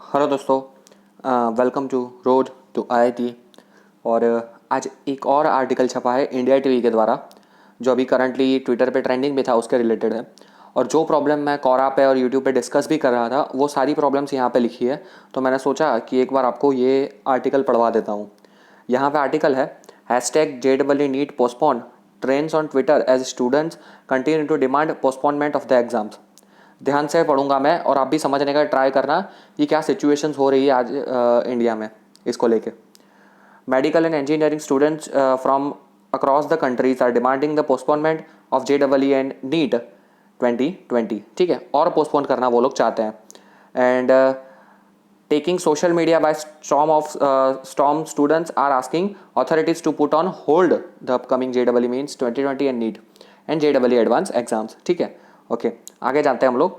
Hello दोस्तों, welcome to road to IIT. और आज एक और आर्टिकल छपा है इंडिया टीवी के द्वारा, जो अभी करंटली ट्विटर पे ट्रेंडिंग में था, उसके रिलेटेड है। और जो प्रॉब्लम मैं कोरा पे और यूट्यूब पे डिस्कस भी कर रहा था, वो सारी प्रॉब्लम्स यहाँ पे लिखी है। तो मैंने सोचा कि एक बार आपको ये आर्टिकल पढ़वा देता हूँ। यहाँ पे आर्टिकल है #JEE NEET postpone trends on Twitter as students continue to demand postponement of the exams. ध्यान से पढ़ूंगा मैं और आप भी समझने का ट्राई करना कि क्या सिचुएशंस हो रही है आज इंडिया में इसको लेके। Medical and engineering students from across the countries are demanding the postponement of JEE and NEET 2020। ठीक है, और पोस्टपोन करना वो लोग चाहते हैं। And taking social media by storm, students are asking authorities to put on hold the upcoming JEE means 2020 and NEET and JEE advanced exams। ठीक है, ओके, आगे जानते हैं हम लोग।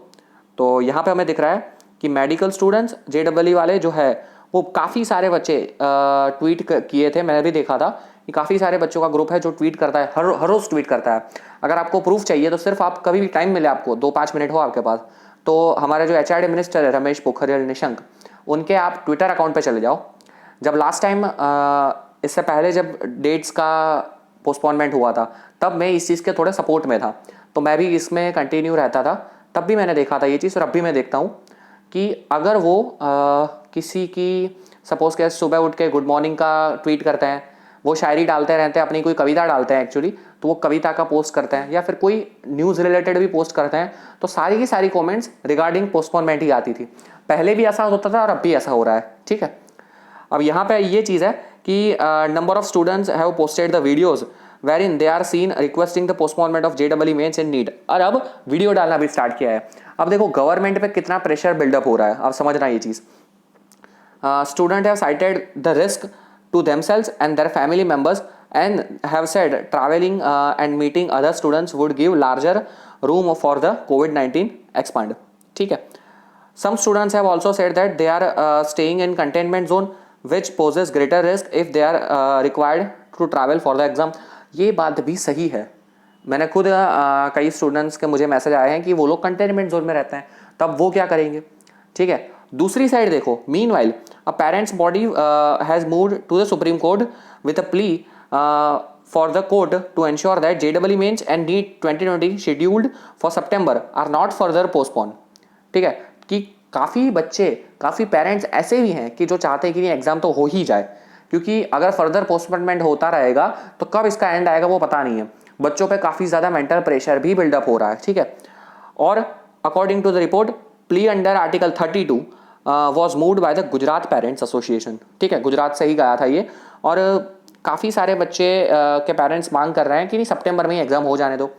तो यहाँ पे हमें दिख रहा है कि मेडिकल स्टूडेंट्स JEE वाले जो है वो काफ़ी सारे बच्चे ट्वीट किए थे। मैंने भी देखा था कि काफ़ी सारे बच्चों का ग्रुप है जो ट्वीट करता है, हर रोज़ ट्वीट करता है। अगर आपको प्रूफ चाहिए तो सिर्फ आप कभी भी टाइम मिले, आपको 2-5 मिनट हो आपके पास, तो हमारे जो HRD मिनिस्टर है रमेश पोखरियाल निशंक, उनके आप ट्विटर अकाउंट पे चले जाओ। जब लास्ट टाइम इससे पहले जब डेट्स का पोस्टपोनमेंट हुआ था, तब मैं इस चीज़ के थोड़े सपोर्ट में था, तो मैं भी इसमें कंटिन्यू रहता था। तब भी मैंने देखा था ये चीज़, और अब भी मैं देखता हूँ कि अगर वो किसी की सपोज के सुबह उठ के गुड मॉर्निंग का ट्वीट करते हैं, वो शायरी डालते रहते हैं, अपनी कोई कविता डालते हैं एक्चुअली, तो वो कविता का पोस्ट करते हैं, या फिर कोई न्यूज़ रिलेटेड भी पोस्ट करते हैं, तो सारी की सारी कमेंट्स रिगार्डिंग पोस्टपोनमेंट ही आती थी। पहले भी ऐसा होता था और अब भी ऐसा हो रहा है। ठीक है, अब यहाँ पे ये चीज़ है कि number of students have posted the videos where in they are seen requesting the postponement of JEE mains in NEET. और अब वीडियो डालना भी स्टार्ट किया है। अब देखो गवर्नमेंट पे कितना प्रेशर बिल्डअप हो रहा है, अब समझना ये चीज़। Students have cited the risk to themselves and their family members and have said traveling and meeting other students would give larger room for the COVID-19 expand. ठीक है, some students have also said that they are staying in containment zone which poses greater risk if they are required to travel for the exam. ये बात भी सही है। मैंने खुद कई स्टूडेंट्स के मुझे मैसेज आए हैं कि वो लोग कंटेनमेंट जोन में रहते हैं, तब वो क्या करेंगे। ठीक है, दूसरी साइड देखो, meanwhile a parents body has moved to the supreme court with a plea for the court to ensure that JEE mains and NEET 2020 scheduled for September are not further postpone. ठीक है, कि काफ़ी बच्चे, काफ़ी parents ऐसे भी हैं कि जो चाहते हैं कि एग्जाम तो हो ही जाए, क्योंकि अगर फर्दर पोस्टपोनमेंट होता रहेगा तो कब इसका एंड आएगा वो पता नहीं है। बच्चों पे काफ़ी ज़्यादा मेंटल प्रेशर भी बिल्डअप हो रहा है। ठीक है, और according to the report plea under article 32 was moved by the Gujarat parents association. ठीक है, गुजरात से ही गया था ये, और काफ़ी सारे बच्चे के पेरेंट्स मांग कर रहे हैं कि नहीं सितंबर में ही एग्जाम हो जाने दो।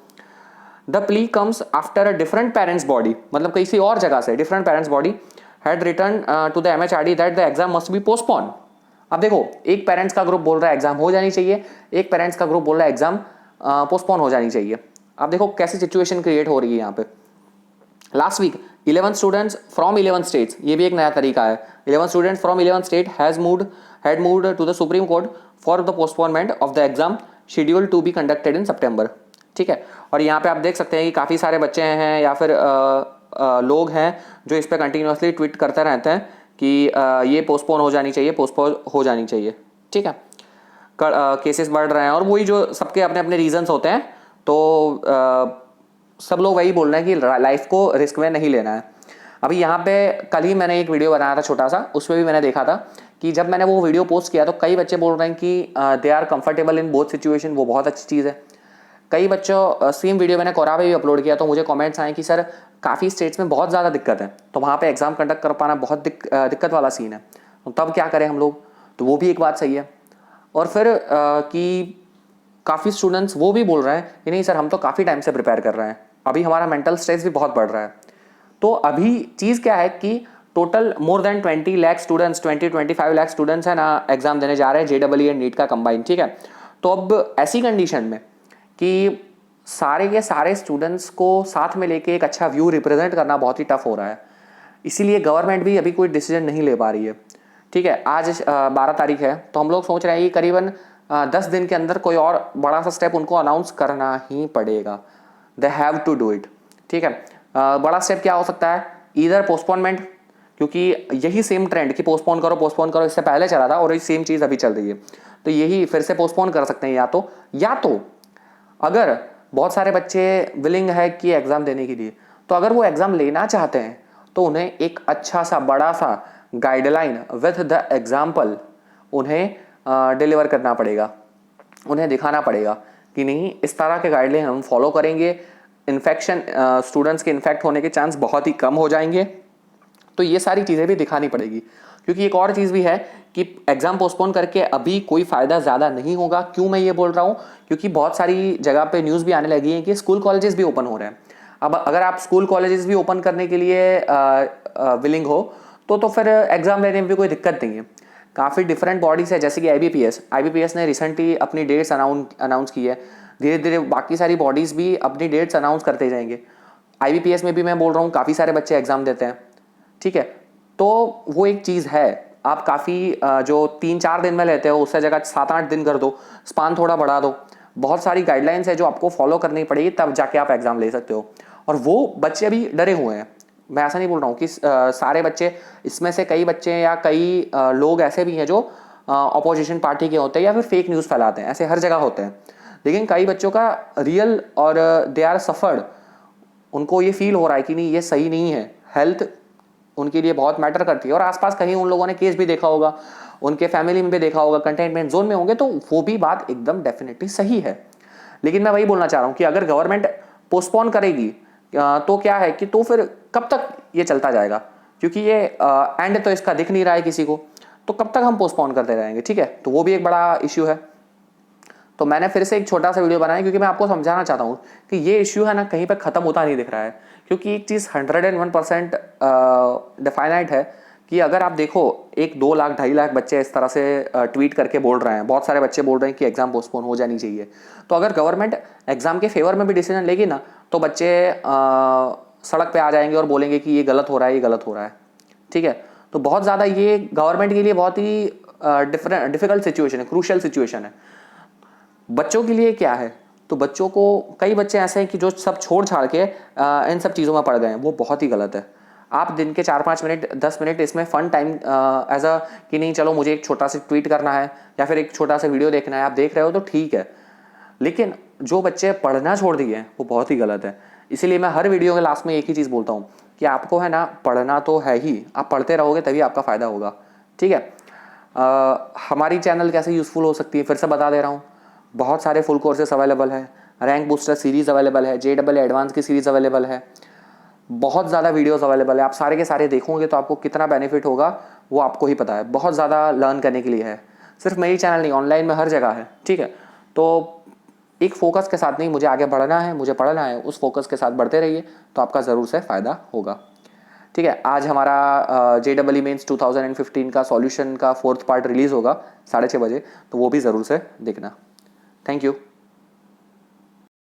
The plea comes after a different parents body, मतलब किसी और जगह से different parents body had return to the MHRD that the exam must be postpone. अब देखो, एक पेरेंट्स का ग्रुप बोल रहा है एग्जाम हो जानी चाहिए, एक पेरेंट्स का ग्रुप बोल रहा है एग्जाम पोस्टपोन हो जानी चाहिए। अब देखो कैसी सिचुएशन क्रिएट हो रही है यहाँ पे। Last week 11 students from 11 states, ये भी एक नया तरीका है, 11 students from 11 state had moved to the supreme Court for the postponement of the exam schedule to be conducted in September. ठीक है, और यहाँ पे आप देख सकते हैं कि काफ़ी सारे बच्चे हैं या फिर लोग हैं जो इस पर कंटिन्यूसली ट्वीट करते रहते हैं कि ये पोस्टपोन हो जानी चाहिए, पोस्टपोन हो जानी चाहिए। ठीक है, केसेस बढ़ रहे हैं, और वही जो सबके अपने अपने रीजंस होते हैं, तो सब लोग वही बोल रहे हैं कि लाइफ को रिस्क में नहीं लेना है। अभी यहाँ पे कल ही मैंने एक वीडियो बनाया था छोटा सा, उसमें भी मैंने देखा था कि जब मैंने वो वीडियो पोस्ट किया तो कई बच्चे बोल रहे हैं कि they are comfortable in both situation, वो बहुत अच्छी चीज़ है। कई बच्चों, सेम वीडियो मैंने कोरा पे भी अपलोड किया, तो मुझे कमेंट्स आए कि सर काफ़ी स्टेट्स में बहुत ज़्यादा दिक्कत है, तो वहाँ पे एग्जाम कंडक्ट कर पाना बहुत दिक्कत वाला सीन है, तो तब क्या करें हम लोग। तो वो भी एक बात सही है। और फिर कि काफ़ी स्टूडेंट्स वो भी बोल रहे हैं कि नहीं सर हम तो काफ़ी टाइम से प्रिपेयर कर रहे हैं, अभी हमारा मेंटल स्ट्रेस भी बहुत बढ़ रहा है। तो अभी चीज़ क्या है कि total more than 20 lakh students, 20-25 lakh students हैं ना एग्जाम देने जा रहे हैं JEE एंड नीट का कंबाइन। ठीक है, तो अब ऐसी कंडीशन में कि सारे के सारे स्टूडेंट्स को साथ में लेके एक अच्छा व्यू रिप्रेजेंट करना बहुत ही टफ हो रहा है, इसीलिए गवर्नमेंट भी अभी कोई डिसीजन नहीं ले पा रही है। ठीक है, आज 12 तारीख है, तो हम लोग सोच रहे हैं कि करीबन 10 दिन के अंदर कोई और बड़ा सा स्टेप उनको अनाउंस करना ही पड़ेगा। They have to do it. ठीक है, बड़ा स्टेप क्या हो सकता है, ईदर पोस्टपोनमेंट, क्योंकि यही सेम ट्रेंड कि पोस्टपोन करो इससे पहले चला था और ये सेम चीज़ अभी चल रही है। तो यही फिर से पोस्टपोन कर सकते हैं, या तो अगर बहुत सारे बच्चे विलिंग है कि एग्ज़ाम देने के लिए, तो अगर वो एग्ज़ाम लेना चाहते हैं तो उन्हें एक अच्छा सा बड़ा सा गाइडलाइन विथ द एग्जाम्पल उन्हें डिलीवर करना पड़ेगा, उन्हें दिखाना पड़ेगा कि नहीं इस तरह के गाइडलाइन हम फॉलो करेंगे, इन्फेक्शन स्टूडेंट्स के इन्फेक्ट होने के चांस बहुत ही कम हो जाएंगे। तो ये सारी चीज़ें भी दिखानी पड़ेगी, क्योंकि एक और चीज़ भी है कि एग्ज़ाम पोस्टपोन करके अभी कोई फ़ायदा ज़्यादा नहीं होगा। क्यों मैं ये बोल रहा हूँ, क्योंकि बहुत सारी जगह पे न्यूज़ भी आने लगी है कि स्कूल कॉलेजेस भी ओपन हो रहे हैं। अब अगर आप स्कूल कॉलेजेस भी ओपन करने के लिए विलिंग हो तो फिर एग्ज़ाम लेने में भी कोई दिक्कत नहीं है। काफ़ी डिफरेंट बॉडीज़ है, जैसे कि IBPS ने रिसेंटली अपनी डेट्स अनाउंस की है। धीरे धीरे बाकी सारी बॉडीज़ भी अपनी डेट्स अनाउंस करते जाएंगे। IBPS में भी मैं बोल रहा हूँ काफ़ी सारे बच्चे एग्ज़ाम देते हैं, ठीक है। तो वो एक चीज़ है, आप काफ़ी जो 3-4 दिन में लेते हो उससे जगह 7-8 दिन कर दो, स्पान थोड़ा बढ़ा दो। बहुत सारी गाइडलाइंस है जो आपको फॉलो करनी पड़ेगी, तब जाके आप एग्ज़ाम ले सकते हो। और वो बच्चे अभी डरे हुए हैं। मैं ऐसा नहीं बोल रहा हूँ कि सारे बच्चे, इसमें से कई बच्चे या कई लोग ऐसे भी हैं जो अपोजिशन पार्टी के होते हैं या फिर फेक न्यूज़ फैलाते हैं, ऐसे हर जगह होते हैं। लेकिन कई बच्चों का रियल और दे आर सफर्ड, उनको ये फील हो रहा है कि नहीं ये सही नहीं है, हेल्थ उनके लिए बहुत मैटर करती है। और आसपास कहीं उन लोगों ने केस भी देखा होगा, उनके फैमिली में भी देखा होगा, कंटेनमेंट जोन में होंगे, तो वो भी बात एकदम डेफिनेटली सही है। लेकिन मैं वही बोलना चाह रहा हूँ कि अगर गवर्नमेंट पोस्टपोन करेगी तो क्या है कि तो फिर कब तक ये चलता जाएगा, क्योंकि ये एंड तो इसका दिख नहीं रहा है किसी को, तो कब तक हम पोस्टपोन करते रहेंगे, ठीक है। तो वो भी एक बड़ा इश्यू है। तो मैंने फिर से एक छोटा सा वीडियो बनाया क्योंकि मैं आपको समझाना चाहता हूँ कि ये इश्यू है ना कहीं पे ख़त्म होता नहीं दिख रहा है। क्योंकि एक चीज़ 101% डिफाइनाइट है कि अगर आप देखो 1-2 लाख 2.5 लाख बच्चे इस तरह से ट्वीट करके बोल रहे हैं, बहुत सारे बच्चे बोल रहे हैं कि एग्ज़ाम पोस्टपोन हो जानी चाहिए। तो अगर गवर्नमेंट एग्ज़ाम के फेवर में भी डिसीजन लेगी ना, तो बच्चे सड़क पे आ जाएंगे और बोलेंगे कि ये गलत हो रहा है, ये गलत हो रहा है, ठीक है। तो बहुत ज़्यादा ये गवर्नमेंट के लिए बहुत ही डिफिकल्ट सिचुएशन है, क्रूशियल सिचुएशन है। बच्चों के लिए क्या है, तो बच्चों को, कई बच्चे ऐसे हैं कि जो सब छोड़ छाड़ के इन सब चीज़ों में पड़ गए हैं, वो बहुत ही गलत है। आप दिन के 4-5 मिनट 10 मिनट इसमें फ़न टाइम एज अ कि नहीं चलो मुझे एक छोटा सा ट्वीट करना है या फिर एक छोटा सा वीडियो देखना है, आप देख रहे हो तो ठीक है। लेकिन जो बच्चे पढ़ना छोड़ दिए हैं वो बहुत ही गलत है। इसीलिए मैं हर वीडियो के लास्ट में एक ही चीज़ बोलता हूँ कि आपको है ना पढ़ना तो है ही, आप पढ़ते रहोगे तभी आपका फ़ायदा होगा, ठीक है। हमारी चैनल कैसे यूज़फुल हो सकती है फिर से बता दे रहा हूँ। बहुत सारे फुल कोर्सेस अवेलेबल है, रैंक बूस्टर सीरीज़ अवेलेबल है, JEE एडवांस की सीरीज़ अवेलेबल है, बहुत ज़्यादा वीडियोस अवेलेबल है। आप सारे के सारे देखोगे तो आपको कितना बेनिफिट होगा वो आपको ही पता है। बहुत ज़्यादा लर्न करने के लिए है, सिर्फ मेरी चैनल नहीं, ऑनलाइन में हर जगह है, ठीक है। तो एक फोकस के साथ नहीं, मुझे आगे बढ़ना है, मुझे पढ़ना है, उस फोकस के साथ बढ़ते रहिए तो आपका ज़रूर से फ़ायदा होगा, ठीक है। आज हमारा JEE मेंस 2015 का सॉल्यूशन का 4th पार्ट रिलीज़ होगा 6:30 बजे, तो वो भी ज़रूर से देखना। Thank you.